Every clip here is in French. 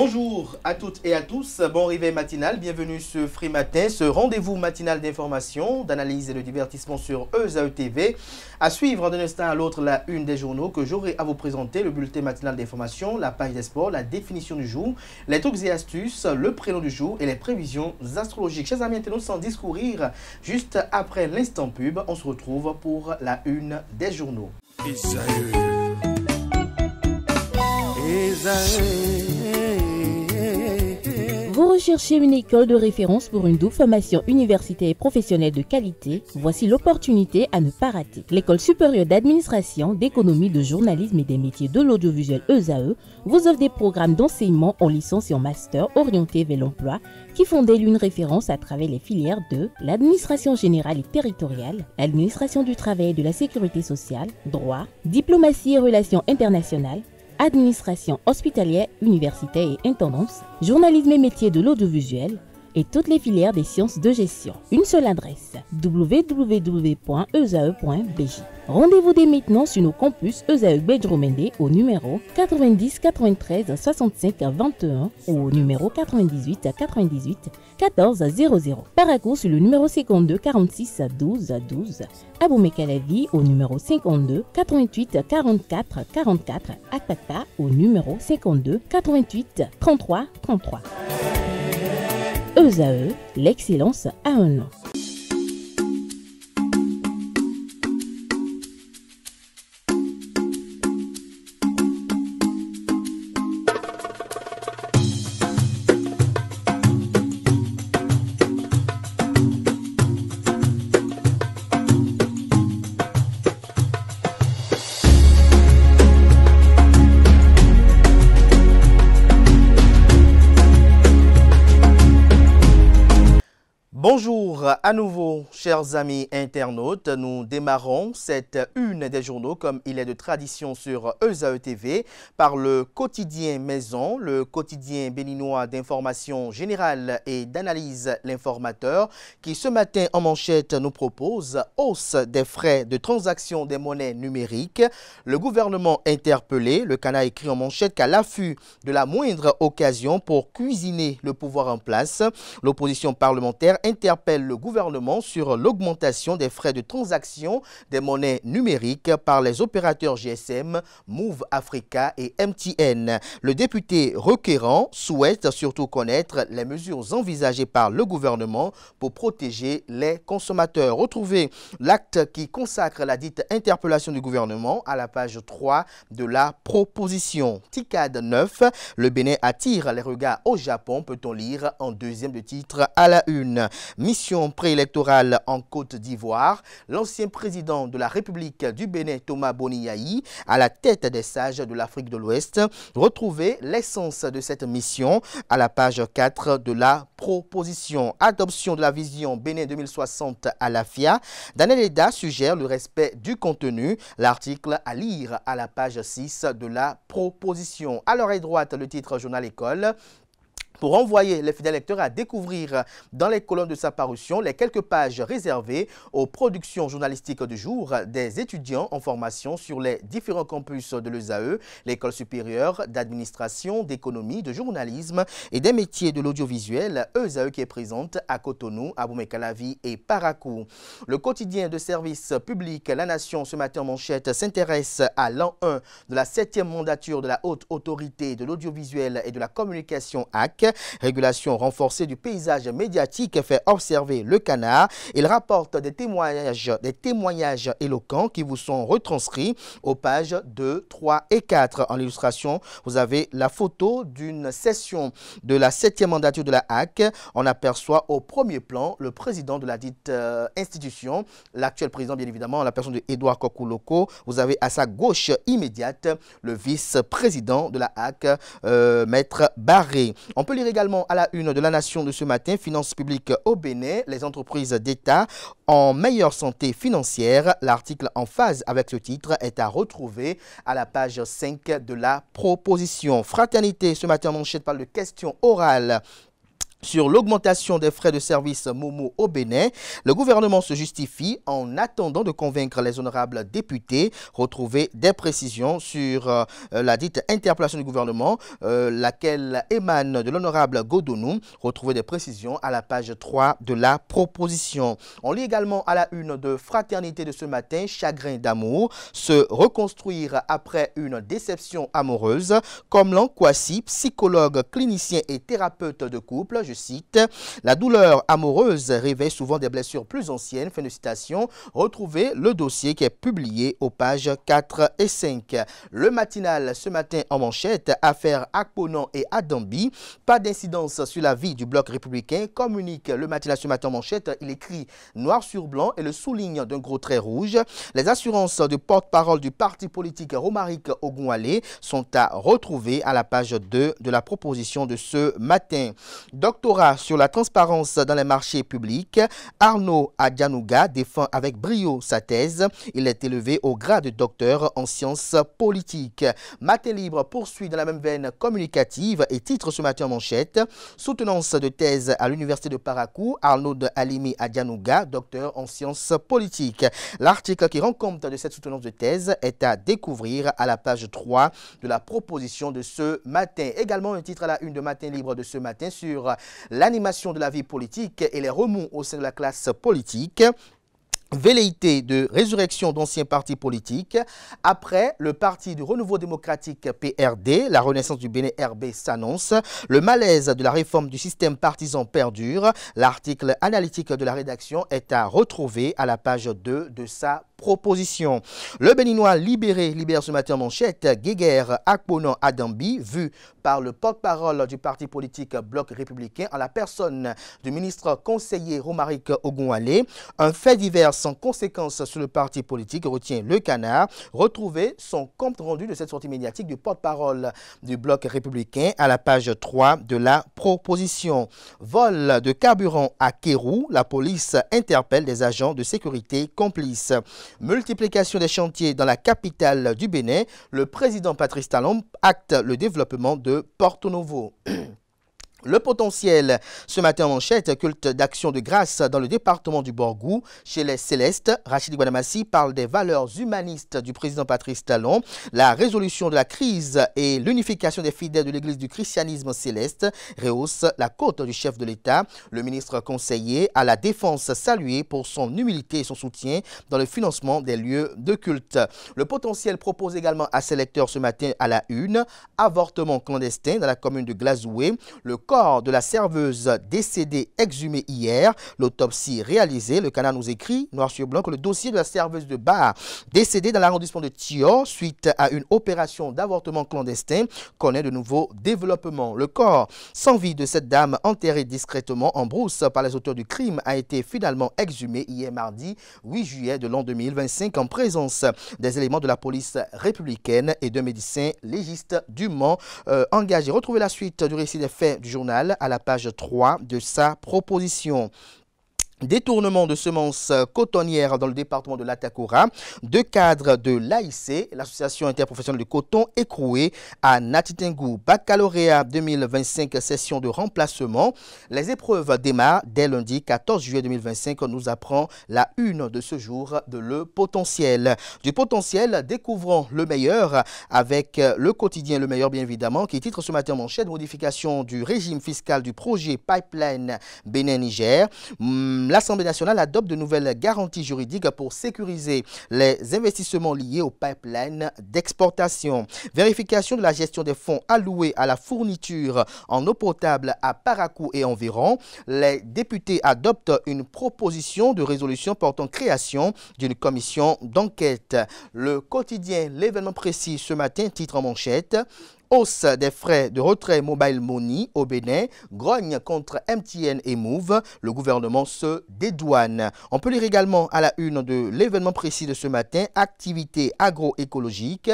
Bonjour à toutes et à tous, bon réveil matinal, bienvenue ce Free Matin, ce rendez-vous matinal d'information, d'analyse et de divertissement sur ESAE TV. À suivre d'un instant à l'autre la une des journaux que j'aurai à vous présenter, le bulletin matinal d'information, la page des sports, la définition du jour, les trucs et astuces, le prénom du jour et les prévisions astrologiques. Chers amis internautes, sans discourir, juste après l'instant pub, on se retrouve pour la une des journaux. Vous recherchez une école de référence pour une double formation universitaire et professionnelle de qualité? Voici l'opportunité à ne pas rater. L'École supérieure d'administration, d'économie, de journalisme et des métiers de l'audiovisuel ESAE vous offre des programmes d'enseignement en licence et en master orientés vers l'emploi qui font d'elle une référence à travers les filières de l'administration générale et territoriale, l'administration du travail et de la sécurité sociale, droit, diplomatie et relations internationales, administration hospitalière, universitaire et intendance, journalisme et métiers de l'audiovisuel et toutes les filières des sciences de gestion. Une seule adresse, www.esae.bj. Rendez-vous dès maintenant sur nos campus ESAE Bedromende au numéro 90 93 65 21 ou au numéro 98 98 14 00. Paracourt sur le numéro 52 46 12 12. Aboumé-Calavi au numéro 52 88 44 44. Akpakpa au numéro 52 88 33 33. ESAE, l'excellence à un nom. Bonjour à nouveau, chers amis internautes. Nous démarrons cette une des journaux, comme il est de tradition sur ESAE TV, par le quotidien Maison, le quotidien béninois d'information générale et d'analyse L'Informateur, qui ce matin en manchette nous propose hausse des frais de transaction des monnaies numériques. Le gouvernement interpellé, le canard écrit en manchette qu'à l'affût de la moindre occasion pour cuisiner le pouvoir en place, l'opposition parlementaire interpelle le gouvernement sur l'augmentation des frais de transaction des monnaies numériques par les opérateurs GSM, Move Africa et MTN. Le député requérant souhaite surtout connaître les mesures envisagées par le gouvernement pour protéger les consommateurs. Retrouvez l'acte qui consacre la dite interpellation du gouvernement à la page 3 de la proposition. TICAD 9, le Bénin attire les regards au Japon, peut-on lire en deuxième de titre à la une. Mission préélectorale en Côte d'Ivoire. L'ancien président de la République du Bénin, Thomas Boni-Yayi, à la tête des sages de l'Afrique de l'Ouest. Retrouvez l'essence de cette mission à la page 4 de la proposition. Adoption de la vision Bénin 2060 à l'AFIA. Daniel Eda suggère le respect du contenu. L'article à lire à la page 6 de la proposition. À l'oreille droite, le titre Journal École, pour envoyer les fidèles lecteurs à découvrir dans les colonnes de sa parution les quelques pages réservées aux productions journalistiques du jour des étudiants en formation sur les différents campus de l'ESAE, l'école supérieure d'administration, d'économie, de journalisme et des métiers de l'audiovisuel, ESAE qui est présente à Cotonou, Aboumé-Calavi et Paracourt. Le quotidien de service public La Nation ce matin en manchette s'intéresse à l'an 1 de la 7e mandature de la Haute Autorité de l'Audiovisuel et de la Communication HAC. Régulation renforcée du paysage médiatique fait observer le canard. Il rapporte des témoignages éloquents qui vous sont retranscrits aux pages 2, 3 et 4. En illustration, vous avez la photo d'une session de la 7e mandature de la HAC. On aperçoit au premier plan le président de la dite institution, l'actuel président bien évidemment, la personne de Edouard Kokouloko. Vous avez à sa gauche immédiate le vice-président de la HAC, Maître Barré. On peut lire également à la une de La Nation de ce matin, finances publiques au Bénin, les entreprises d'État en meilleure santé financière. L'article en phase avec ce titre est à retrouver à la page 5 de la proposition. Fraternité, ce matin, manchette parle de questions orales Sur l'augmentation des frais de service Momo au Bénin, le gouvernement se justifie en attendant de convaincre les honorables députés. Retrouver des précisions sur la dite interpellation du gouvernement, laquelle émane de l'honorable Godonou. Retrouver des précisions à la page 3 de la proposition. On lit également à la une de Fraternité de ce matin, chagrin d'amour, se reconstruire après une déception amoureuse. Comme Kwasi, psychologue, clinicien et thérapeute de couple, je cite, la douleur amoureuse réveille souvent des blessures plus anciennes. Fin de citation. Retrouvez le dossier qui est publié aux pages 4 et 5. Le matinal ce matin en manchette, affaire Akponan et Adambi. Pas d'incidence sur la vie du bloc républicain, communique le matinal ce matin en manchette. Il écrit noir sur blanc et le souligne d'un gros trait rouge. Les assurances de porte-parole du parti politique Romaric Ogunwale sont à retrouver à la page 2 de la proposition de ce matin. Doctorat sur la transparence dans les marchés publics, Arnaud Adjanouga défend avec brio sa thèse. Il est élevé au grade de docteur en sciences politiques. Matin Libre poursuit dans la même veine communicative et titre ce matin en manchette. Soutenance de thèse à l'université de Parakou, Arnaud Alimi Adjanouga, docteur en sciences politiques. L'article qui rend compte de cette soutenance de thèse est à découvrir à la page 3 de la proposition de ce matin. Également un titre à la une de Matin Libre de ce matin sur l'animation de la vie politique et les remous au sein de la classe politique. Velléité de résurrection d'anciens partis politiques. Après le parti du renouveau démocratique PRD, la renaissance du Bénin RB s'annonce. Le malaise de la réforme du système partisan perdure. L'article analytique de la rédaction est à retrouver à la page 2 de sa proposition. Le Béninois libère ce matin en manchette. Guéguerre Akponan Adambi, vu par le porte-parole du parti politique Bloc républicain en la personne du ministre conseiller Romaric Ogunwale. Un fait divers sans conséquence sur le parti politique, retient le Canard. Retrouver son compte rendu de cette sortie médiatique du porte-parole du Bloc républicain à la page 3 de la proposition. Vol de carburant à Kérou, la police interpelle des agents de sécurité complices. Multiplication des chantiers dans la capitale du Bénin, le président Patrice Talon acte le développement de Porto Novo. Le potentiel, ce matin en manchette, culte d'action de grâce dans le département du Borgou. Chez les Célestes, Rachid Guanamassi parle des valeurs humanistes du président Patrice Talon, la résolution de la crise et l'unification des fidèles de l'église du christianisme céleste rehausse la cote du chef de l'État. Le ministre conseiller à la défense salué pour son humilité et son soutien dans le financement des lieux de culte. Le potentiel propose également à ses lecteurs ce matin à la une, avortement clandestin dans la commune de Glazoué. Le corps de la serveuse décédée exhumé hier. L'autopsie réalisée. Le Canard nous écrit, noir sur blanc, que le dossier de la serveuse de bar décédée dans l'arrondissement de Thior suite à une opération d'avortement clandestin connaît de nouveaux développements. Le corps sans vie de cette dame enterrée discrètement en brousse par les auteurs du crime a été finalement exhumé hier mardi 8 juillet de l'an 2025 en présence des éléments de la police républicaine et de médecins légistes dûment engagés. Retrouvez la suite du récit des faits du journal à la page 3 de sa proposition. Détournement de semences cotonnières dans le département de l'Atakora. 2 cadres de l'AIC, l'association interprofessionnelle de coton, écroués à Natitengou. Baccalauréat 2025, session de remplacement. Les épreuves démarrent dès lundi 14 juillet 2025. On nous apprend la une de ce jour de Le Potentiel. Du potentiel, découvrons le meilleur avec le quotidien Le Meilleur, bien évidemment, qui titre ce matin en manchette, modification du régime fiscal du projet Pipeline Bénin-Niger. L'Assemblée nationale adopte de nouvelles garanties juridiques pour sécuriser les investissements liés au pipeline d'exportation. Vérification de la gestion des fonds alloués à la fourniture en eau potable à Parakou et environ. Les députés adoptent une proposition de résolution portant création d'une commission d'enquête. Le quotidien L'événement précis ce matin, titre en manchette. Hausse des frais de retrait mobile money au Bénin, grogne contre MTN et Move, le gouvernement se dédouane. On peut lire également à la une de L'événement précis de ce matin, activité agroécologique.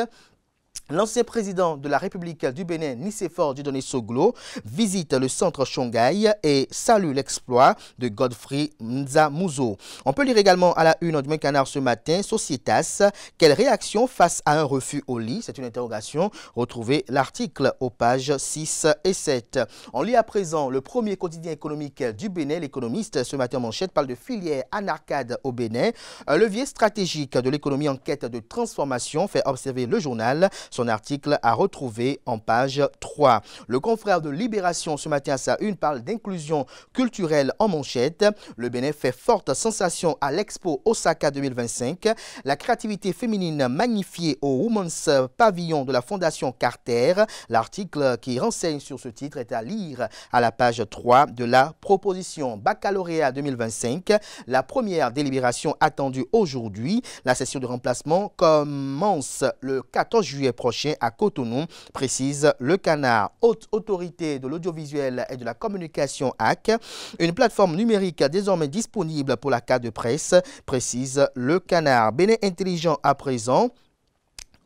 L'ancien président de la République du Bénin, Nicéphore Dieudonné Soglo, visite le centre Shongai et salue l'exploit de Godfrey Nzamouzo. On peut lire également à la une du Même Canard ce matin, Societas, quelle réaction face à un refus au lit? C'est une interrogation. Retrouvez l'article aux pages 6 et 7. On lit à présent le premier quotidien économique du Bénin. L'économiste, ce matin en manchette, parle de filière anarcade au Bénin. Un levier stratégique de l'économie en quête de transformation, fait observer le journal. Son article à retrouver en page 3. Le confrère de Libération ce matin à sa une parle d'inclusion culturelle en manchette. Le Bénin fait forte sensation à l'Expo Osaka 2025. La créativité féminine magnifiée au Women's Pavillon de la Fondation Carter. L'article qui renseigne sur ce titre est à lire à la page 3 de la proposition. Baccalauréat 2025. La première délibération attendue aujourd'hui. La session de remplacement commence le 14 juillet prochain à Cotonou, précise Le Canard. Haute autorité de l'audiovisuel et de la communication AC, une plateforme numérique désormais disponible pour la carte de presse, précise Le Canard. Bénin intelligent à présent.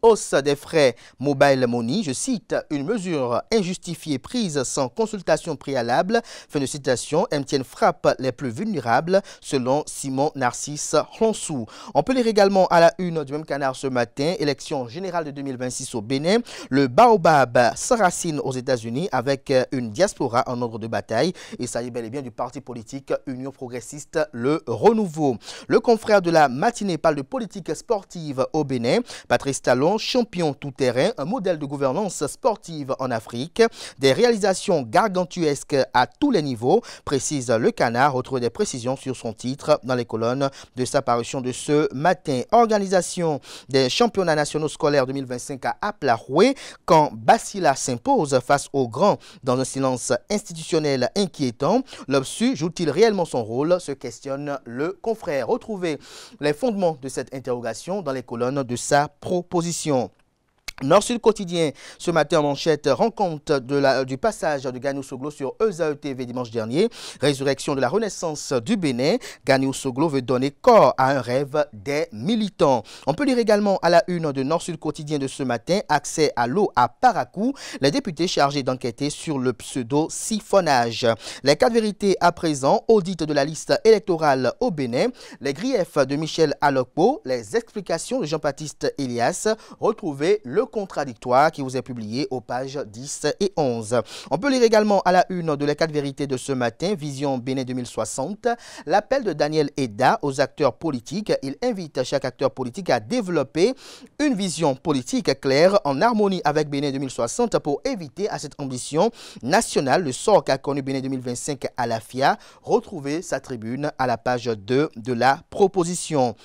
Hausse des frais mobile money, je cite, une mesure injustifiée prise sans consultation préalable. Fin de citation, MTN frappe les plus vulnérables, selon Simon Narcisse Ronsou. On peut lire également à la une du Même Canard ce matin, élection générale de 2026 au Bénin. Le baobab s'enracine aux États-Unis avec une diaspora en ordre de bataille. Il s'agit bel et bien du parti politique Union progressiste, le Renouveau. Le confrère de la matinée parle de politique sportive au Bénin. Patrice Talon, champion tout-terrain, un modèle de gouvernance sportive en Afrique, des réalisations gargantuesques à tous les niveaux, précise Le Canard. Retrouve des précisions sur son titre dans les colonnes de sa parution de ce matin. Organisation des championnats nationaux scolaires 2025 à Aplaroué, quand Basila s'impose face aux grands dans un silence institutionnel inquiétant. L'OBSU joue-t-il réellement son rôle, se questionne le confrère. Retrouvez les fondements de cette interrogation dans les colonnes de sa proposition. Nord-Sud quotidien, ce matin en manchette, rend compte du passage de Ganiou Soglo sur ESAE TV dimanche dernier. Résurrection de la renaissance du Bénin. Ganiou Soglo veut donner corps à un rêve des militants. On peut lire également à la une de Nord-Sud quotidien de ce matin, accès à l'eau à Parakou. Les députés chargés d'enquêter sur le pseudo-siphonnage. Les 4 vérités à présent, audit de la liste électorale au Bénin. Les griefs de Michel Alokpo. Les explications de Jean-Baptiste Elias. Retrouvez le contradictoire qui vous est publié aux pages 10 et 11. On peut lire également à la une de les 4 vérités de ce matin, Vision Bénin 2060, l'appel de Daniel Eda aux acteurs politiques. Il invite chaque acteur politique à développer une vision politique claire en harmonie avec Bénin 2060 pour éviter à cette ambition nationale le sort qu'a connu Bénin 2025 à la FIA. Retrouvez sa tribune à la page 2 de la proposition.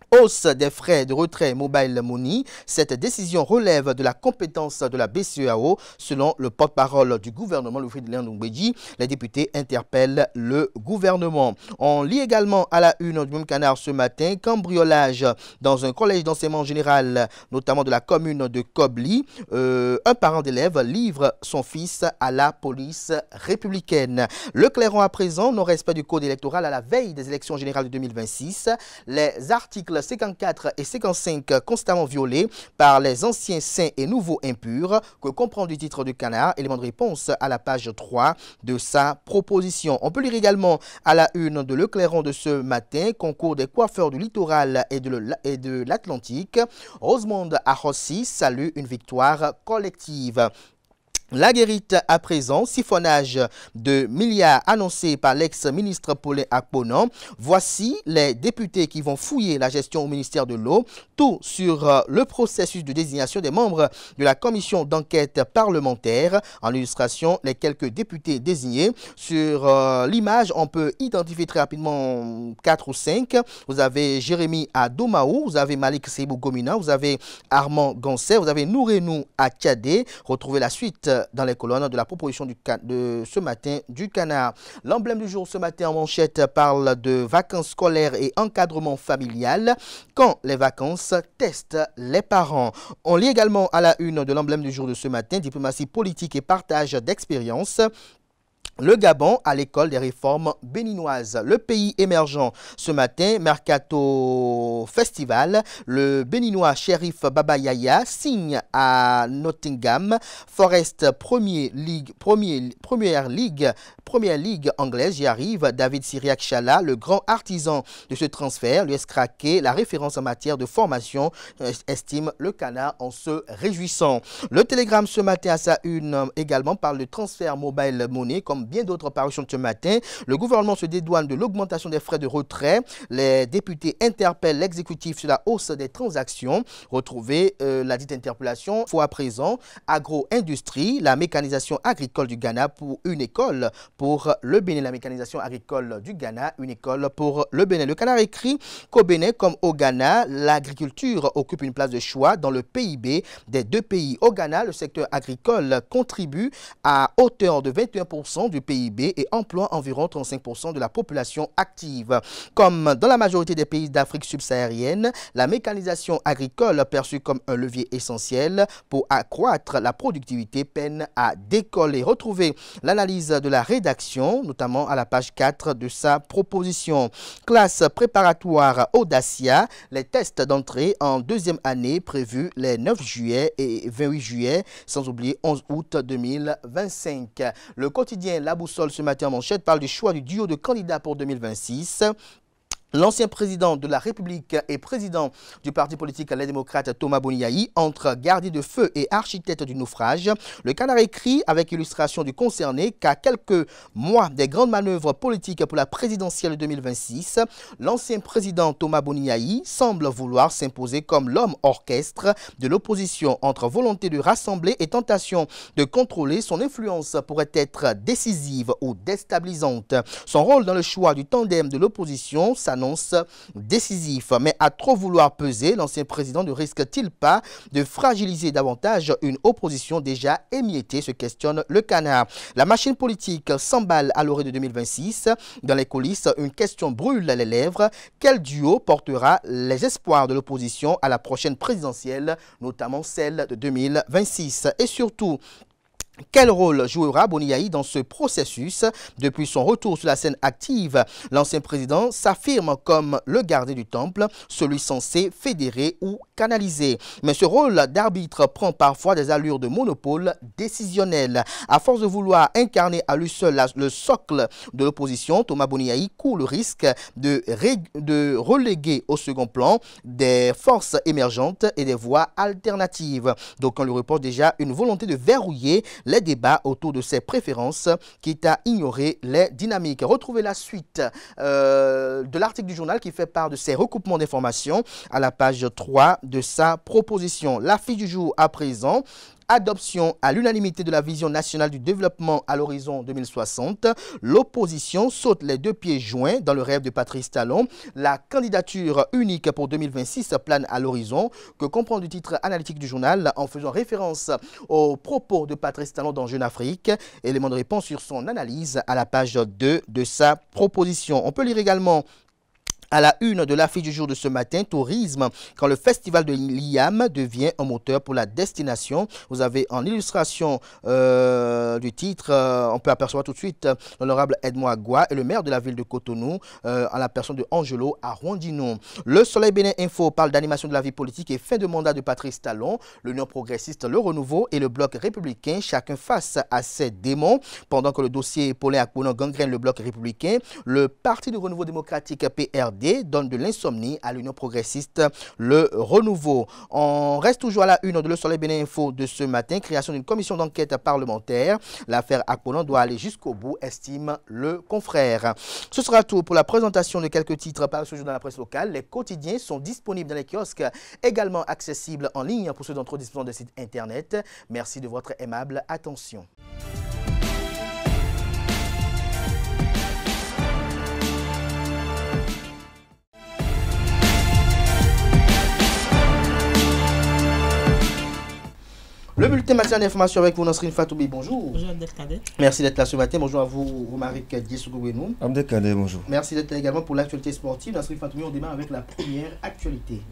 Hausse des frais de retrait mobile money. Cette décision relève de la compétence de la BCEAO. Selon le porte-parole du gouvernement, Wilfried Léon-Ngbeji, les députés interpellent le gouvernement. On lit également à la une du Même Canard ce matin, cambriolage dans un collège d'enseignement général, notamment de la commune de Kobli. Un parent d'élève livre son fils à la police républicaine. Le Clairon à présent, non-respect du code électoral à la veille des élections générales de 2026. Les articles 54 et 55 constamment violés par les anciens saints et nouveaux impurs, que comprend du titre du Canard, élément de réponse à la page 3 de sa proposition. On peut lire également à la une de Le Clairon de ce matin, concours des coiffeurs du littoral et de l'Atlantique. Rosemonde Arrossi salue une victoire collective. La guérite à présent, siphonnage de milliards annoncé par l'ex-ministre Paulin Akponan. Voici les députés qui vont fouiller la gestion au ministère de l'eau. Tout sur le processus de désignation des membres de la commission d'enquête parlementaire. En illustration, les quelques députés désignés. Sur l'image, on peut identifier très rapidement 4 ou 5. Vous avez Jérémy Adomaou, vous avez Malik Seibou Gomina, vous avez Armand Gansset, vous avez Nourenou Akadé. Retrouvez la suite dans les colonnes de la proposition de ce matin du Canard. L'emblème du jour ce matin en manchette parle de vacances scolaires et encadrement familial. Quand les vacances testent les parents. On lit également à la une de l'emblème du jour de ce matin, diplomatie politique et partage d'expériences. Le Gabon à l'école des réformes béninoises. Le pays émergent ce matin, Mercato Festival. Le béninois Sheriff Baba Yaya signe à Nottingham Forest Première Ligue anglaise. J'y arrive. David Syriac Chala, le grand artisan de ce transfert, l'US Craqué, la référence en matière de formation, estime le Canard en se réjouissant. Le Télégramme ce matin à sa une également parle de transfert mobile money comme bien d'autres parutions de ce matin. Le gouvernement se dédouane de l'augmentation des frais de retrait. Les députés interpellent l'exécutif sur la hausse des transactions. Retrouvez la dite interpellation. Faut à présent, agro-industrie, la mécanisation agricole du Ghana pour une école pour le Bénin. La mécanisation agricole du Ghana, une école pour le Bénin. Le Canard écrit qu'au Bénin comme au Ghana, l'agriculture occupe une place de choix dans le PIB des deux pays. Au Ghana, le secteur agricole contribue à hauteur de 21% du PIB et emploie environ 35% de la population active. Comme dans la majorité des pays d'Afrique subsaharienne, la mécanisation agricole perçue comme un levier essentiel pour accroître la productivité peine à décoller. Retrouvez l'analyse de la rédaction, notamment à la page 4 de sa proposition. Classe préparatoire Audacia, les tests d'entrée en deuxième année prévus les 9 juillet et 28 juillet, sans oublier 11 août 2025. Le quotidien La Boussole ce matin en manchette parle du choix du duo de candidats pour 2026. L'ancien président de la République et président du parti politique Les Démocrates, Thomas Boniaï, entre gardien de feu et architecte du naufrage. Le Canard écrit, avec illustration du concerné, qu'à quelques mois des grandes manœuvres politiques pour la présidentielle 2026, l'ancien président Thomas Boniaï semble vouloir s'imposer comme l'homme orchestre de l'opposition. Entre volonté de rassembler et tentation de contrôler, son influence pourrait être décisive ou déstabilisante. Son rôle dans le choix du tandem de l'opposition s'annonce décisif, mais à trop vouloir peser, l'ancien président ne risque-t-il pas de fragiliser davantage une opposition déjà émiettée, se questionne le Canard. La machine politique s'emballe à l'orée de 2026. Dans les coulisses, une question brûle les lèvres. Quel duo portera les espoirs de l'opposition à la prochaine présidentielle, notamment celle de 2026? Et surtout, quel rôle jouera Boniaï dans ce processus? Depuis son retour sur la scène active, l'ancien président s'affirme comme le gardien du temple, celui censé fédérer ou canaliser. Mais ce rôle d'arbitre prend parfois des allures de monopole décisionnel. À force de vouloir incarner à lui seul le socle de l'opposition, Thomas Boniaï court le risque de reléguer au second plan des forces émergentes et des voies alternatives. Donc on lui reporte déjà une volonté de verrouiller les débats autour de ses préférences, quitte à ignorer les dynamiques. Retrouvez la suite de l'article du journal qui fait part de ces recoupements d'informations à la page 3 de sa proposition. L'affiche du jour à présent. Adoption à l'unanimité de la vision nationale du développement à l'horizon 2060. L'opposition saute les deux pieds joints dans le rêve de Patrice Talon. La candidature unique pour 2026 plane à l'horizon. Que comprend le titre analytique du journal en faisant référence aux propos de Patrice Talon dans Jeune Afrique. Élément de réponse sur son analyse à la page 2 de sa proposition. On peut lire également à la une de l'affiche du jour de ce matin, tourisme, quand le festival de Liam devient un moteur pour la destination. Vous avez en illustration du titre, on peut apercevoir tout de suite l'honorable Edmond Agua et le maire de la ville de Cotonou, en la personne de Angelo Arwandino. Le Soleil Bénin Info parle d'animation de la vie politique et fin de mandat de Patrice Talon. L'Union progressiste, le Renouveau et le Bloc républicain, chacun face à ses démons. Pendant que le dossier Paulin Akponon gangrène le Bloc républicain, le Parti du Renouveau démocratique PRD donne de l'insomnie à l'Union progressiste, le Renouveau. On reste toujours à la une de Le Soleil Bénin Info de ce matin. Création d'une commission d'enquête parlementaire. L'affaire Akponon doit aller jusqu'au bout, estime le confrère. Ce sera tout pour la présentation de quelques titres par ce jour dans la presse locale. Les quotidiens sont disponibles dans les kiosques, également accessibles en ligne pour ceux d'entre eux disposant de sites internet. Merci de votre aimable attention. Le bulletin matin d'information avec vous, Nasrine Fatoubi, bonjour. Bonjour Abdelkader. Merci d'être là ce matin. Bonjour à vous, Romaric Diessougoubénou. Abdelkader, bonjour. Merci d'être là également pour l'actualité sportive. Nasrine Fatoubi, on démarre avec la première actualité.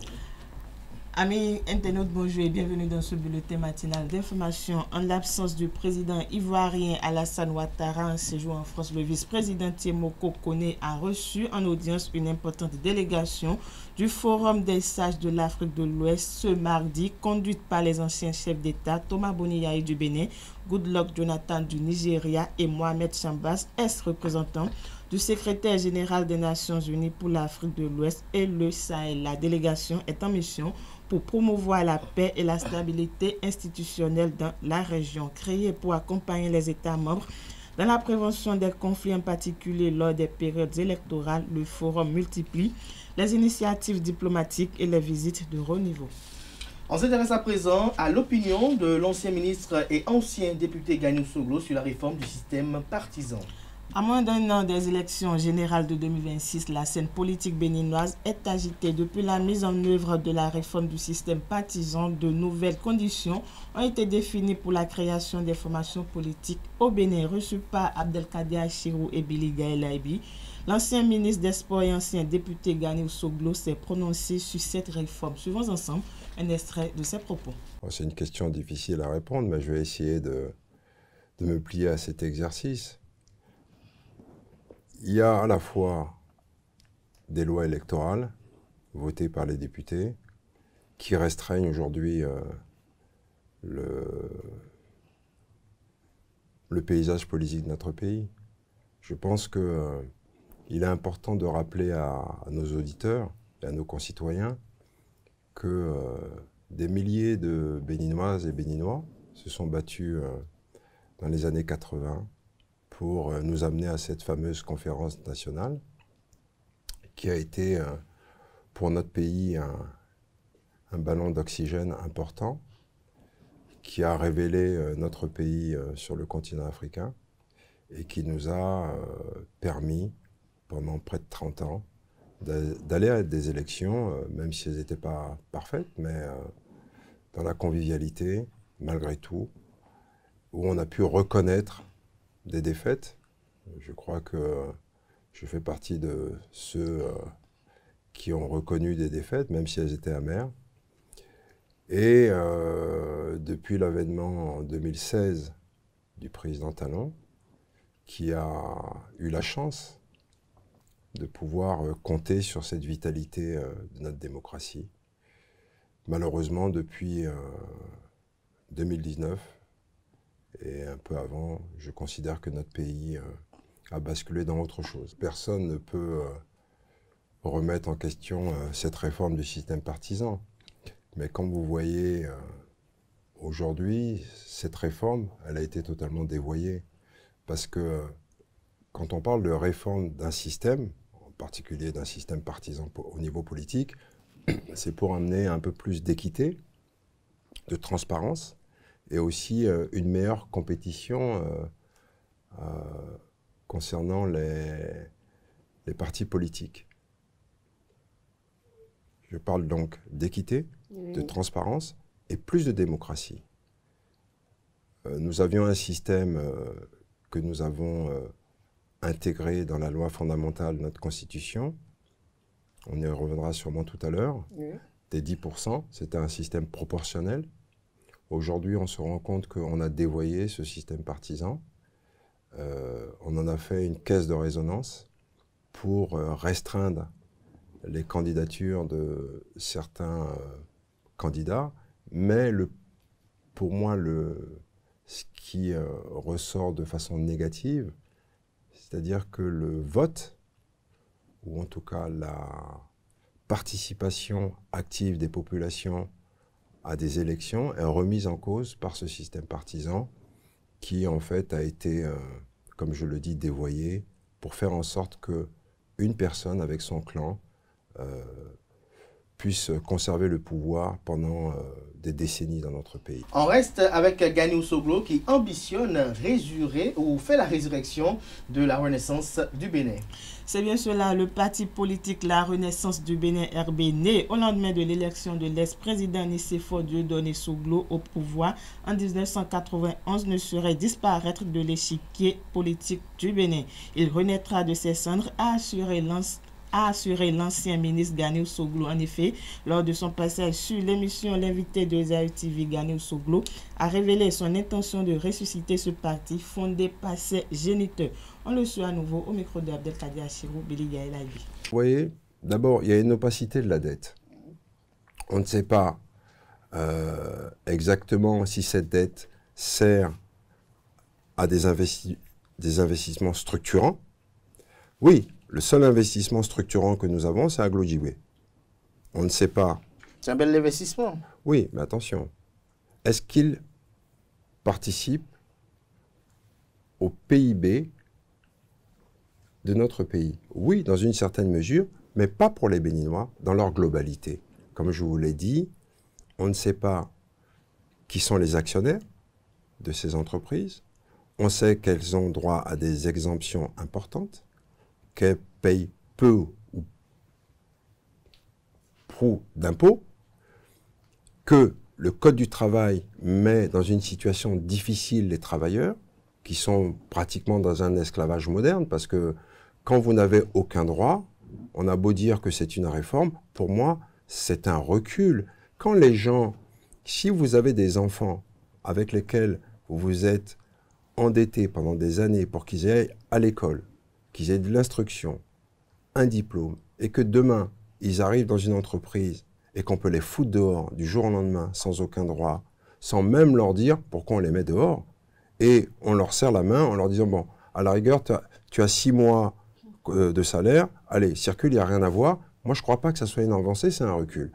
Amis internautes, bonjour et bienvenue dans ce bulletin matinal d'information. En l'absence du président ivoirien Alassane Ouattara en séjour en France, le vice-président Tiemoko Kone a reçu en audience une importante délégation du Forum des sages de l'Afrique de l'Ouest ce mardi, conduite par les anciens chefs d'État Thomas Boniyahi du Bénin, Goodluck Jonathan du Nigeria et Mohamed Chambas, ex-représentant du secrétaire général des Nations Unies pour l'Afrique de l'Ouest et le Sahel. La délégation est en mission pour promouvoir la paix et la stabilité institutionnelle dans la région. Créée pour accompagner les États membres dans la prévention des conflits, en particulier lors des périodes électorales, le forum multiplie les initiatives diplomatiques et les visites de haut niveau. On s'intéresse à présent à l'opinion de l'ancien ministre et ancien député Ganiou Soglo sur la réforme du système partisan. À moins d'un an des élections générales de 2026, la scène politique béninoise est agitée. Depuis la mise en œuvre de la réforme du système partisan, de nouvelles conditions ont été définies pour la création des formations politiques au Bénin. Reçu par Abdelkader Achirou et Billy Gaël-Aibi, l'ancien ministre des Sports et ancien député Ganiou Soglo s'est prononcé sur cette réforme. Suivons ensemble un extrait de ses propos. C'est une question difficile à répondre, mais je vais essayer de me plier à cet exercice. Il y a à la fois des lois électorales votées par les députés qui restreignent aujourd'hui le paysage politique de notre pays. Je pense qu'il est important de rappeler à nos auditeurs et à nos concitoyens que des milliers de Béninoises et Béninois se sont battus dans les années 80 pour nous amener à cette fameuse conférence nationale qui a été pour notre pays un ballon d'oxygène important, qui a révélé notre pays sur le continent africain et qui nous a permis, pendant près de 30 ans, d'aller à des élections, même si elles n'étaient pas parfaites, mais dans la convivialité, malgré tout, où on a pu reconnaître des défaites. Je crois que je fais partie de ceux qui ont reconnu des défaites, même si elles étaient amères. Et depuis l'avènement en 2016 du président Talon, qui a eu la chance de pouvoir compter sur cette vitalité de notre démocratie. Malheureusement, depuis 2019, et un peu avant, je considère que notre pays a basculé dans autre chose. Personne ne peut remettre en question cette réforme du système partisan. Mais comme vous voyez, aujourd'hui, cette réforme, elle a été totalement dévoyée. Parce que quand on parle de réforme d'un système, en particulier d'un système partisan au niveau politique, c'est pour amener un peu plus d'équité, de transparence, et aussi une meilleure compétition concernant les partis politiques. Je parle donc d'équité, de transparence et plus de démocratie. Nous avions un système que nous avons intégré dans la loi fondamentale de notre Constitution. On y reviendra sûrement tout à l'heure. Des 10%, c'était un système proportionnel. Aujourd'hui, on se rend compte qu'on a dévoyé ce système partisan. On en a fait une caisse de résonance pour restreindre les candidatures de certains candidats. Mais pour moi, ce qui ressort de façon négative, c'est-à-dire que le vote, ou en tout cas la participation active des populations à des élections, est remise en cause par ce système partisan qui, en fait, a été, comme je le dis, dévoyé pour faire en sorte qu'une personne avec son clan puisse conserver le pouvoir pendant des décennies dans notre pays. On reste avec Ganiou Soglo qui ambitionne résurrer ou fait la résurrection de la Renaissance du Bénin. C'est bien cela, le parti politique La Renaissance du Bénin RB, né au lendemain de l'élection de l'ex-président Nicéphore Dieudonné Soglo au pouvoir en 1991, ne saurait disparaître de l'échiquier politique du Bénin. Il renaîtra de ses cendres, a assuré a assuré l'ancien ministre Ganiou Soglo. En effet, lors de son passage sur l'émission L'invité de Ezaïe TV, Ganiou Soglo a révélé son intention de ressusciter ce parti fondé par ses géniteurs. On le suit à nouveau au micro de Abdelkader Achirou, Billy Gaël Albi. Vous voyez, d'abord, il y a une opacité de la dette. On ne sait pas exactement si cette dette sert à des investissements structurants. Oui, le seul investissement structurant que nous avons, c'est Aglo-Djiboué. On ne sait pas. C'est un bel investissement. Oui, mais attention. Est-ce qu'il participe au PIB de notre pays? Oui, dans une certaine mesure, mais pas pour les Béninois dans leur globalité. Comme je vous l'ai dit, on ne sait pas qui sont les actionnaires de ces entreprises. On sait qu'elles ont droit à des exemptions importantes, qu'elles payent peu ou prou d'impôts, que le Code du travail met dans une situation difficile les travailleurs, qui sont pratiquement dans un esclavage moderne, parce que quand vous n'avez aucun droit, on a beau dire que c'est une réforme, pour moi, c'est un recul. Quand les gens, si vous avez des enfants avec lesquels vous vous êtes endettés pendant des années pour qu'ils aillent à l'école, qu'ils aient de l'instruction, un diplôme, et que demain, ils arrivent dans une entreprise et qu'on peut les foutre dehors du jour au lendemain sans aucun droit, sans même leur dire pourquoi on les met dehors, et on leur serre la main en leur disant, bon, à la rigueur, tu as 6 mois de salaire, allez, circule, il n'y a rien à voir. Moi, je ne crois pas que ça soit une avancée, c'est un recul.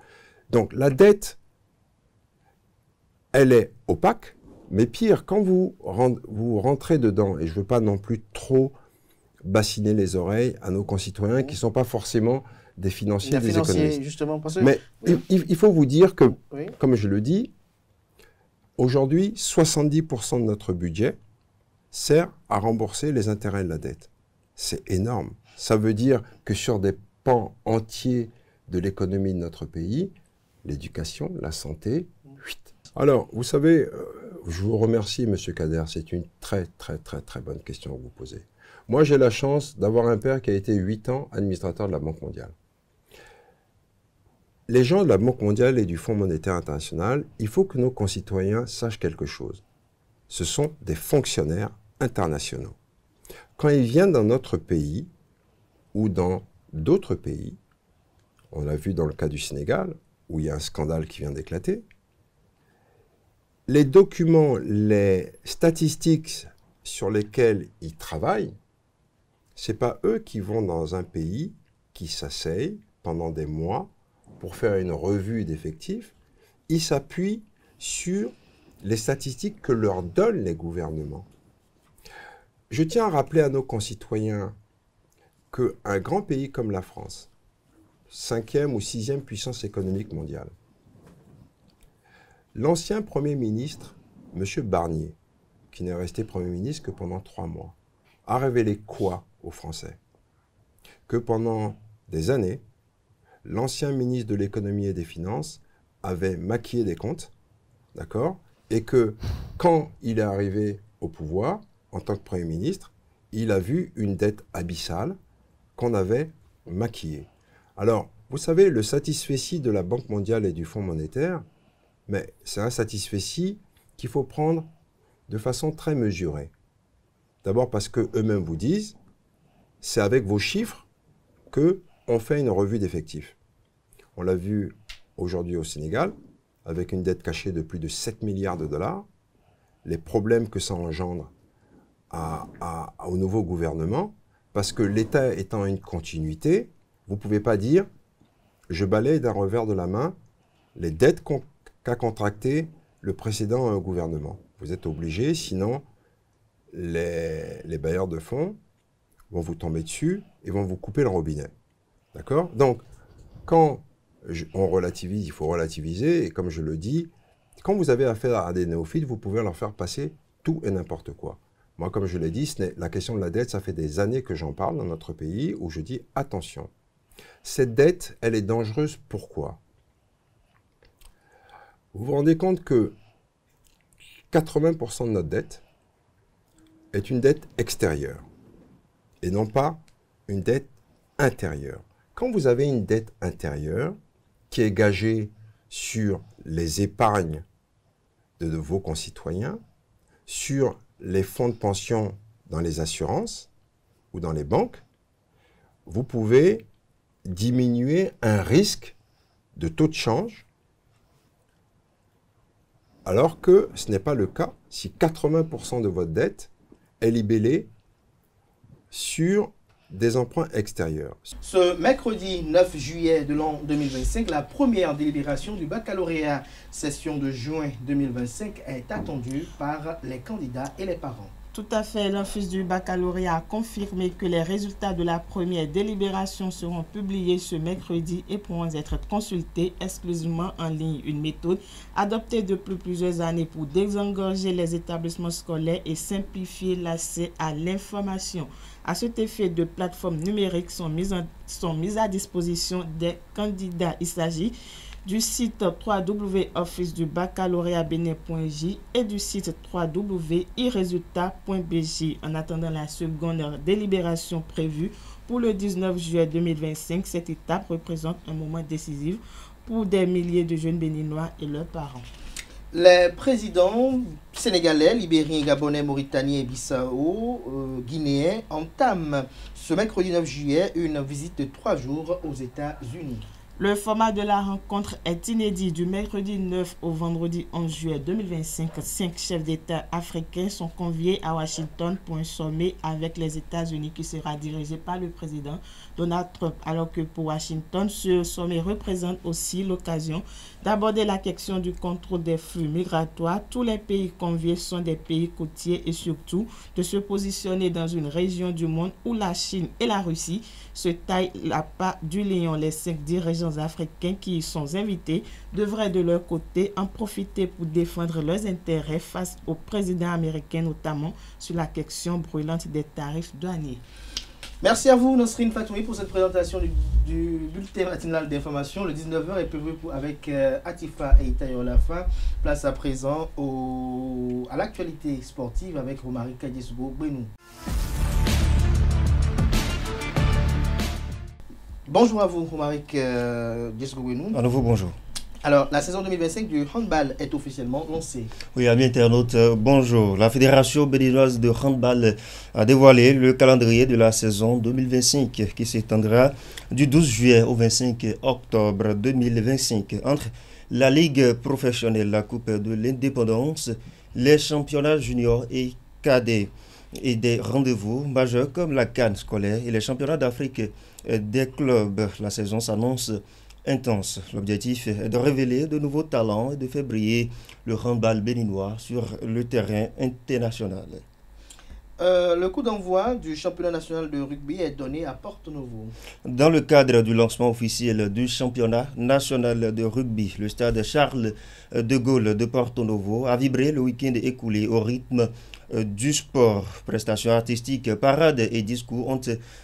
Donc, la dette, elle est opaque, mais pire, quand vous rentrez dedans, et je ne veux pas non plus trop bassiner les oreilles à nos concitoyens qui ne sont pas forcément des financiers, des économistes. Justement, parce que, mais oui. il faut vous dire que, Oui. comme je le dis, aujourd'hui, 70% de notre budget sert à rembourser les intérêts de la dette. C'est énorme. Ça veut dire que sur des pans entiers de l'économie de notre pays, l'éducation, la santé, Alors, vous savez, je vous remercie, M. Kader, c'est une très bonne question que vous posez. Moi, j'ai la chance d'avoir un père qui a été 8 ans administrateur de la Banque mondiale. Les gens de la Banque mondiale et du Fonds monétaire international, il faut que nos concitoyens sachent quelque chose. Ce sont des fonctionnaires internationaux. Quand ils viennent dans notre pays ou dans d'autres pays, on l'a vu dans le cas du Sénégal, où il y a un scandale qui vient d'éclater, les documents, les statistiques sur lesquels ils travaillent, ce n'est pas eux qui vont dans un pays, qui s'asseyent pendant des mois pour faire une revue d'effectifs. Ils s'appuient sur les statistiques que leur donnent les gouvernements. Je tiens à rappeler à nos concitoyens qu'un grand pays comme la France, 5e ou 6e puissance économique mondiale, l'ancien Premier ministre, M. Barnier, qui n'est resté Premier ministre que pendant 3 mois, a révélé quoi aux Français? Que pendant des années, l'ancien ministre de l'économie et des finances avait maquillé des comptes, d'accord? Et que quand il est arrivé au pouvoir, en tant que Premier ministre, il a vu une dette abyssale qu'on avait maquillée. Alors, vous savez, le satisfecit de la Banque mondiale et du Fonds monétaire, mais c'est un satisfecit qu'il faut prendre de façon très mesurée. D'abord parce qu'eux-mêmes vous disent, c'est avec vos chiffres qu'on fait une revue d'effectifs. On l'a vu aujourd'hui au Sénégal, avec une dette cachée de plus de 7 milliards de dollars, les problèmes que ça engendre au nouveau gouvernement, parce que l'État étant une continuité, vous ne pouvez pas dire, je balaye d'un revers de la main les dettes qu'a contractées le précédent gouvernement. Vous êtes obligé, sinon les bailleurs de fonds vont vous tomber dessus et vont vous couper le robinet. D'accord? Donc, quand on relativise, il faut relativiser, et comme je le dis, quand vous avez affaire à des néophytes, vous pouvez leur faire passer tout et n'importe quoi. Moi, comme je l'ai dit, la question de la dette, ça fait des années que j'en parle dans notre pays, où je dis, attention, cette dette, elle est dangereuse, pourquoi? Vous vous rendez compte que 80% de notre dette est une dette extérieure, et non pas une dette intérieure. quand vous avez une dette intérieure qui est gagée sur les épargnes de vos concitoyens, sur les fonds de pension dans les assurances ou dans les banques, vous pouvez diminuer un risque de taux de change, alors que ce n'est pas le cas si 80% de votre dette est libellée sur des emprunts extérieurs. Ce mercredi 9 juillet de l'an 2025, la première délibération du baccalauréat session de juin 2025 est attendue par les candidats et les parents. Tout à fait, l'Office du baccalauréat a confirmé que les résultats de la première délibération seront publiés ce mercredi et pourront être consultés exclusivement en ligne. Une méthode adoptée depuis plusieurs années pour désengorger les établissements scolaires et simplifier l'accès à l'information. À cet effet, de plateformes numériques sont mises à disposition des candidats. Il s'agit du site www.officedubaccalauréatbenin.j et du site www.iresultat.bj. En attendant la seconde délibération prévue pour le 19 juillet 2025, cette étape représente un moment décisif pour des milliers de jeunes béninois et leurs parents. Les présidents sénégalais, libériens, gabonais, mauritaniens et bissau, guinéens entament ce mercredi 9 juillet une visite de 3 jours aux États-Unis. Le format de la rencontre est inédit. Du mercredi 9 au vendredi 11 juillet 2025, 5 chefs d'État africains sont conviés à Washington pour un sommet avec les États-Unis qui sera dirigé par le président Donald Trump. Alors que pour Washington, ce sommet représente aussi l'occasion d'aborder la question du contrôle des flux migratoires. Tous les pays conviés sont des pays côtiers et surtout de se positionner dans une région du monde où la Chine et la Russie se taillent la part du lion. Les 5 dirigeants africains qui y sont invités devraient de leur côté en profiter pour défendre leurs intérêts face au président américain, notamment sur la question brûlante des tarifs douaniers. Merci à vous, Nosrine Fatoumi, pour cette présentation du bulletin matinal d'information. Le 19h est prévu avec Atifa et Itayo Lafa. Place à présent à l'actualité sportive avec Romaric Kadiesgo-Benou. Bonjour à vous, Romaric Kadiesgo-Benou. À nouveau, bonjour. Alors, la saison 2025 du handball est officiellement lancée. Oui, amis internautes, bonjour. La Fédération béninoise de handball a dévoilé le calendrier de la saison 2025 qui s'étendra du 12 juillet au 25 octobre 2025 entre la Ligue professionnelle, la Coupe de l'Indépendance, les championnats juniors et cadets et des rendez-vous majeurs comme la CAN scolaire et les championnats d'Afrique des clubs. La saison s'annonce intense. L'objectif est de révéler de nouveaux talents et de faire briller le handball béninois sur le terrain international. Le coup d'envoi du championnat national de rugby est donné à Porto Novo. Dans le cadre du lancement officiel du championnat national de rugby, le stade Charles de Gaulle de Porto Novo a vibré le week-end écoulé au rythme du sport. Prestations artistiques, parades et discours ont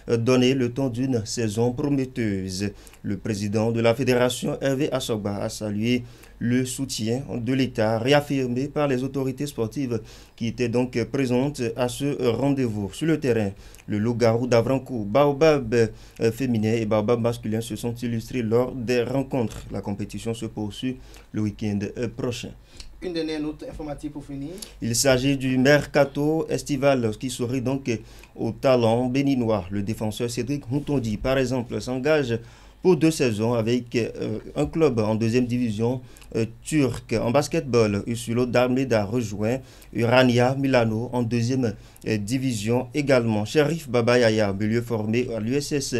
donné le ton d'une saison prometteuse. Le président de la fédération, Hervé Asogba, a salué le soutien de l'État réaffirmé par les autorités sportives qui étaient donc présentes à ce rendez-vous. Sur le terrain, le loup-garou d'Avranco, Baobab féminin et Baobab masculin se sont illustrés lors des rencontres. La compétition se poursuit le week-end prochain. Une dernière note informative pour finir. Il s'agit du mercato estival qui serait donc au talent béninois. Le défenseur Cédric Moutondi, par exemple, s'engage pour 2 saisons avec un club en 2e division turque. En basketball, Usulo Darmeda rejoint Urania Milano en 2e division également. Sherif Babayaya, milieu formé à l'USS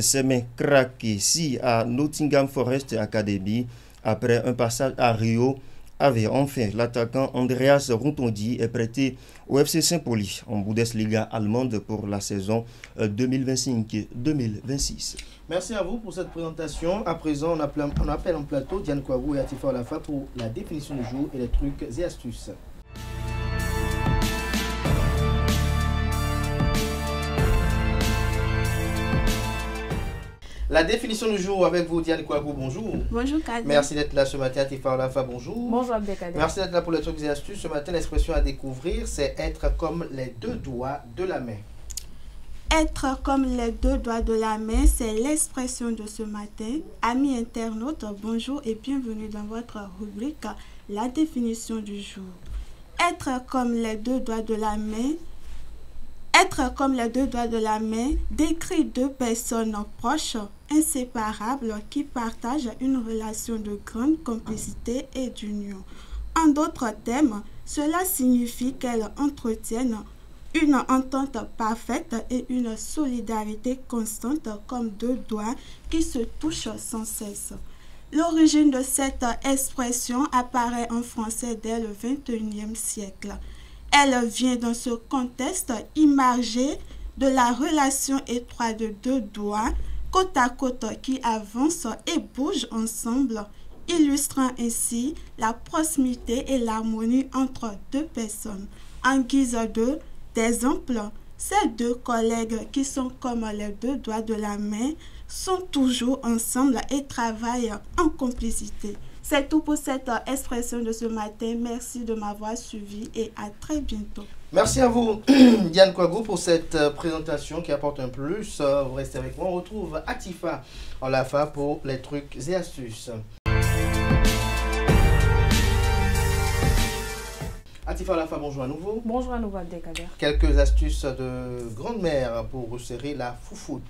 Semen Krakesi à Nottingham Forest Academy après un passage à Rio. Enfin, l'attaquant Andreas Runtondi est prêté au FC Saint-Pauli en Bundesliga allemande pour la saison 2025-2026. Merci à vous pour cette présentation. À présent, on appelle en plateau Diane Kouagou et Atifa Olafa pour la définition du jour et les trucs et astuces. La définition du jour avec vous, Diane Kouagou, bonjour. Bonjour, Kader. Merci d'être là ce matin, Atifa Olafa, bonjour. Bonjour, Abdelkader. Merci d'être là pour les trucs et astuces. Ce matin, l'expression à découvrir, c'est être comme les 2 doigts de la main. Être comme les deux doigts de la main, c'est l'expression de ce matin. Amis internautes, bonjour et bienvenue dans votre rubrique La définition du jour. Être comme les deux doigts de la main. Être comme les deux doigts de la main décrit deux personnes proches, inséparables, qui partagent une relation de grande complicité et d'union. En d'autres termes, cela signifie qu'elles entretiennent une entente parfaite et une solidarité constante comme deux doigts qui se touchent sans cesse. L'origine de cette expression apparaît en français dès le XXIe siècle. Elle vient dans ce contexte imagé de la relation étroite de deux doigts côte à côte qui avancent et bougent ensemble, illustrant ainsi la proximité et l'harmonie entre deux personnes. En guise d'exemple, ces deux collègues qui sont comme les deux doigts de la main sont toujours ensemble et travaillent en complicité. C'est tout pour cette expression de ce matin. Merci de m'avoir suivi et à très bientôt. Merci à vous, Diane Kouagou, pour cette présentation qui apporte un plus. Vous restez avec moi. On retrouve Atifa en Lafa pour les trucs et astuces. Atifa Lafa, bonjour à nouveau. Bonjour à nouveau, Abdelkader. Quelques astuces de grand-mère pour resserrer la foufoute.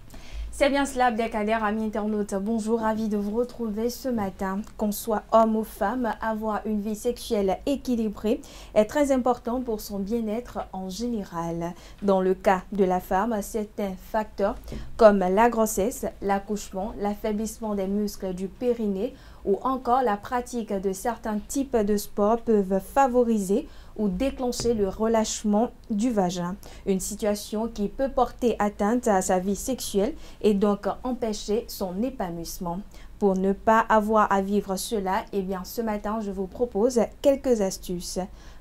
C'est bien cela, Abdelkader, amis internautes. Bonjour, ravi de vous retrouver ce matin. Qu'on soit homme ou femme, avoir une vie sexuelle équilibrée est très important pour son bien-être en général. Dans le cas de la femme, certains facteurs comme la grossesse, l'accouchement, l'affaiblissement des muscles du périnée ou encore la pratique de certains types de sports peuvent favoriser ou déclencher le relâchement du vagin, une situation qui peut porter atteinte à sa vie sexuelle et donc empêcher son épanouissement. Pour ne pas avoir à vivre cela, eh bien ce matin je vous propose quelques astuces.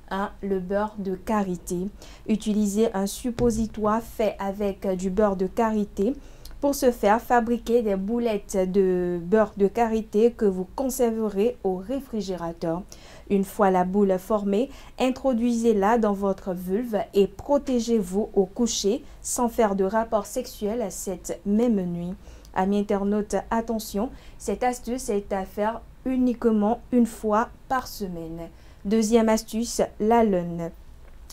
1. Le beurre de karité. Utilisez un suppositoire fait avec du beurre de karité. Pour ce faire, fabriquez des boulettes de beurre de karité que vous conserverez au réfrigérateur. Une fois la boule formée, introduisez-la dans votre vulve et protégez-vous au coucher sans faire de rapport sexuel cette même nuit. Amis internautes, attention, cette astuce est à faire uniquement une fois par semaine. Deuxième astuce, la laine.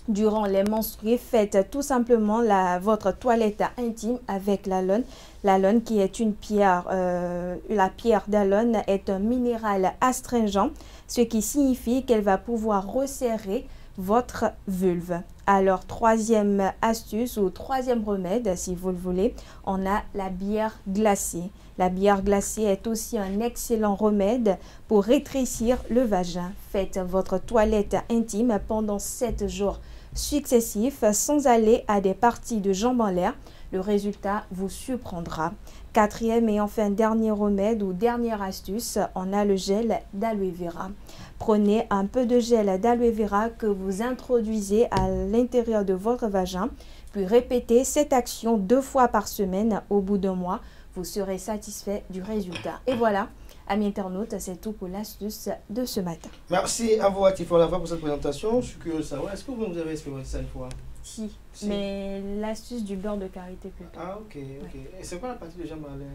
Durant les menstrues, faites tout simplement votre toilette intime avec la laine. La laine qui est une pierre, la pierre d'Alone est un minéral astringent, ce qui signifie qu'elle va pouvoir resserrer votre vulve. Alors, troisième astuce ou troisième remède, si vous le voulez, on a la bière glacée. La bière glacée est aussi un excellent remède pour rétrécir le vagin. Faites votre toilette intime pendant 7 jours successifs sans aller à des parties de jambes en l'air. Le résultat vous surprendra. Quatrième et enfin dernier remède ou dernière astuce, on a le gel d'aloe vera. Prenez un peu de gel d'aloe vera que vous introduisez à l'intérieur de votre vagin, puis répétez cette action 2 fois par semaine. Au bout d'un mois, vous serez satisfait du résultat. Et voilà, amis internautes, c'est tout pour l'astuce de ce matin. Merci à vous, Atifa Lafa, pour cette présentation. Je suis curieux de savoir, est-ce que vous avez expérimenté ça une fois? Si, mais l'astuce du beurre de karité plutôt. Ah, ok, ok. Ouais. Et c'est quoi la partie de jambes à l'air?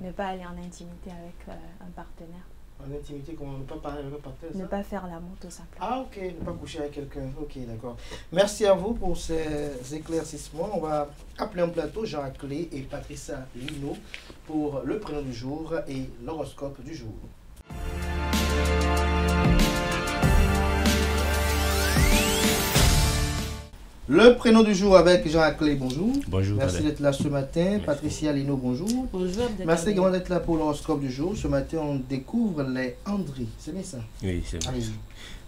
Ne pas aller en intimité avec un partenaire. En intimité, comment ne pas parler avec un partenaire? Ne pas faire l'amour tout simplement. Ah, ok, ne pas coucher avec quelqu'un. Ok, d'accord. Merci à vous pour ces éclaircissements. On va appeler en plateau Jean-Jacques Lé et Patricia Lino pour le prénom du jour et l'horoscope du jour. Le prénom du jour avec Jean-Jacques Lé, bonjour. Bonjour. Merci d'être là ce matin. Merci. Patricia Lino, bonjour. Bonjour. Merci également d'être là pour l'horoscope du jour. Ce matin, on découvre les Andries. C'est bien ça? Oui, c'est vrai. Allez-y.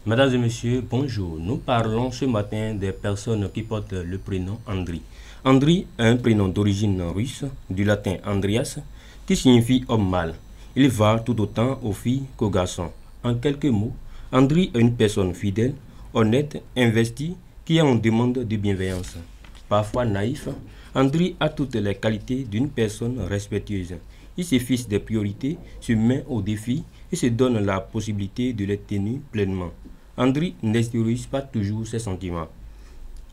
Mesdames et messieurs, bonjour. Nous parlons ce matin des personnes qui portent le prénom Andri. Andri est un prénom d'origine russe, du latin Andreas, qui signifie homme mâle. Il va tout autant aux filles qu'aux garçons. En quelques mots, Andri est une personne fidèle, honnête, investie, qui est en demande de bienveillance. Parfois naïf, Andri a toutes les qualités d'une personne respectueuse. Il se fixe des priorités, se met au défi et se donne la possibilité de les tenir pleinement. Andri n'extériorise pas toujours ses sentiments.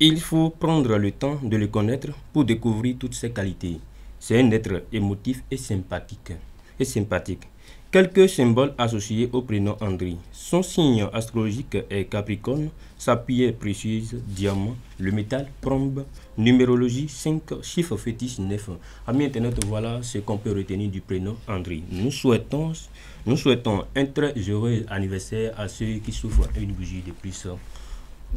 Il faut prendre le temps de le connaître pour découvrir toutes ses qualités. C'est un être émotif et sympathique. Quelques symboles associés au prénom Andri. Son signe astrologique est Capricorne, sa pierre précieuse, diamant, le métal, plombe, numérologie 5, chiffre fétiche 9. Amis internet, voilà ce qu'on peut retenir du prénom Andri. Nous souhaitons un très heureux anniversaire à ceux qui souffrent une bougie de plus.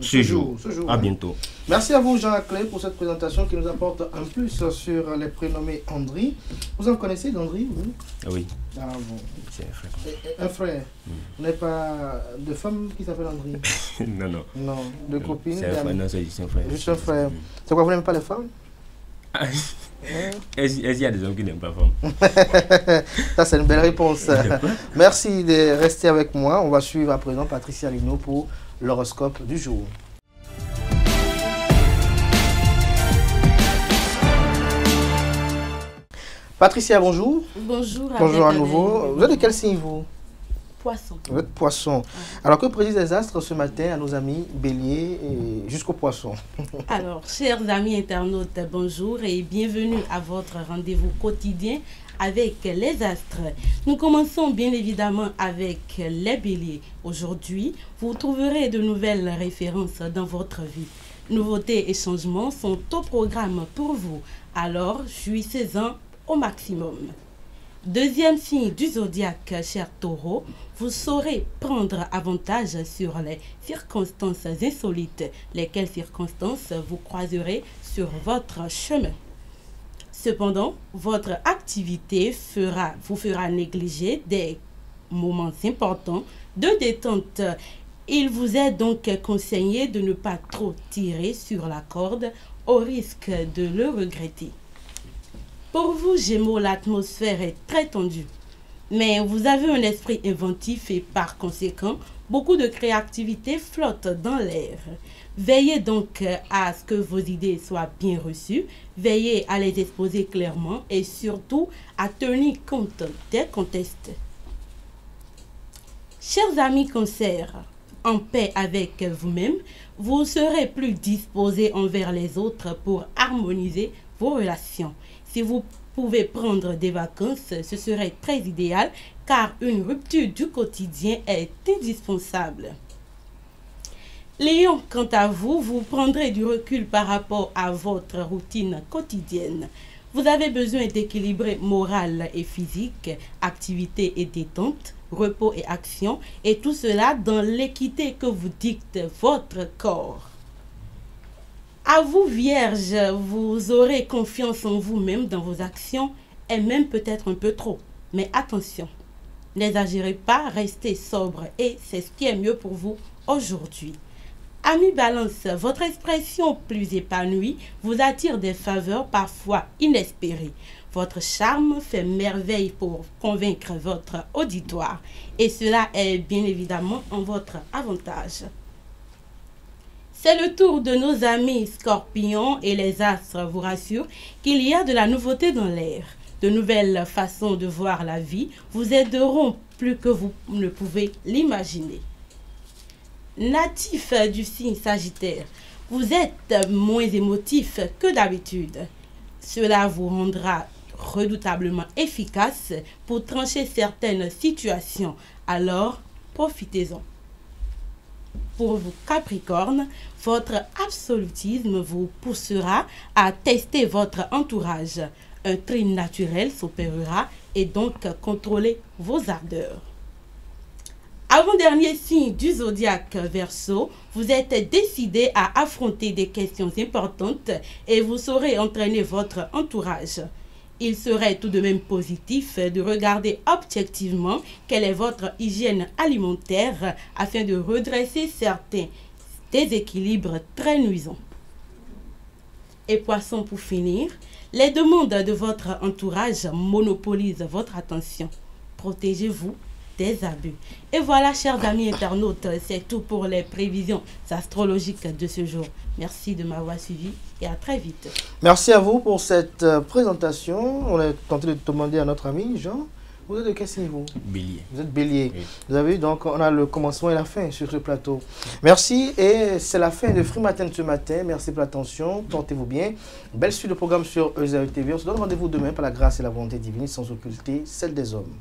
Ce jour. À bientôt. Merci à vous, Jean Aclé, pour cette présentation qui nous apporte un plus sur les prénommés Andri. Vous en connaissez d'Andri, vous? Oui. Ah bon. C'est un frère. Un frère. Vous n'avez pas de femme qui s'appelle Andri? Non. Non. De copine? C'est un frère. Non, c'est un frère. Juste un frère. C'est quoi, vous n'aimez pas les femmes? Est-ce qu'il y a des hommes qui n'aiment pas les femmes? Ça, c'est une belle réponse. Merci de rester avec moi. On va suivre à présent Patricia Lino pour l'horoscope du jour. Patricia, bonjour. Bonjour. Bonjour à nouveau. Vous êtes de quel signe, vous? Poisson. Vous êtes poisson. Alors, que prédisent les astres ce matin à nos amis béliers et jusqu'au poisson? Alors, chers amis internautes, bonjour et bienvenue à votre rendez-vous quotidien avec les astres. Nous commençons bien évidemment avec les béliers. Aujourd'hui, vous trouverez de nouvelles références dans votre vie. Nouveautés et changements sont au programme pour vous. Alors, jouissez-en au maximum. Deuxième signe du zodiaque, cher taureau, vous saurez prendre avantage sur les circonstances insolites, lesquelles circonstances vous croiserez sur votre chemin. Cependant, votre activité vous fera négliger des moments importants de détente. Il vous est donc conseillé de ne pas trop tirer sur la corde au risque de le regretter. Pour vous, Gémeaux, l'atmosphère est très tendue. Mais vous avez un esprit inventif et par conséquent, beaucoup de créativité flotte dans l'air. Veillez donc à ce que vos idées soient bien reçues, veillez à les exposer clairement et surtout à tenir compte des contestes. Chers amis Cancer, en paix avec vous-même, vous serez plus disposés envers les autres pour harmoniser vos relations. Si vous pouvez prendre des vacances, ce serait très idéal car une rupture du quotidien est indispensable. Lion, quant à vous, vous prendrez du recul par rapport à votre routine quotidienne. Vous avez besoin d'équilibrer moral et physique, activité et détente, repos et action, et tout cela dans l'équité que vous dicte votre corps. À vous, Vierge, vous aurez confiance en vous-même dans vos actions, et même peut-être un peu trop. Mais attention, n'exagérez pas, restez sobre, et c'est ce qui est mieux pour vous aujourd'hui. Ami Balance, votre expression plus épanouie vous attire des faveurs parfois inespérées. Votre charme fait merveille pour convaincre votre auditoire et cela est bien évidemment en votre avantage. C'est le tour de nos amis Scorpions et les astres vous rassurent qu'il y a de la nouveauté dans l'air. De nouvelles façons de voir la vie vous aideront plus que vous ne pouvez l'imaginer. Natif du signe Sagittaire, vous êtes moins émotif que d'habitude. Cela vous rendra redoutablement efficace pour trancher certaines situations. Alors, profitez-en. Pour vous Capricorne, votre absolutisme vous poussera à tester votre entourage. Un tri naturel s'opérera et donc contrôler vos ardeurs. Avant-dernier signe du zodiaque Verseau, vous êtes décidé à affronter des questions importantes et vous saurez entraîner votre entourage. Il serait tout de même positif de regarder objectivement quelle est votre hygiène alimentaire afin de redresser certains déséquilibres très nuisants. Et Poisson, pour finir, les demandes de votre entourage monopolisent votre attention. Protégez-vous des abus. Et voilà, chers amis internautes, c'est tout pour les prévisions astrologiques de ce jour. Merci de m'avoir suivi et à très vite. Merci à vous pour cette présentation. On est tenté de demander à notre ami Jean Vous êtes de quel signe, vous? Bélier. Vous êtes bélier. Oui. Vous avez vu, donc on a le commencement et la fin sur ce plateau. Merci et c'est la fin de Free Matin de ce matin. Merci pour l'attention. Portez-vous bien. Belle suite de programme sur ESAE TV. On se donne rendez-vous demain par la grâce et la volonté divine sans occulter celle des hommes.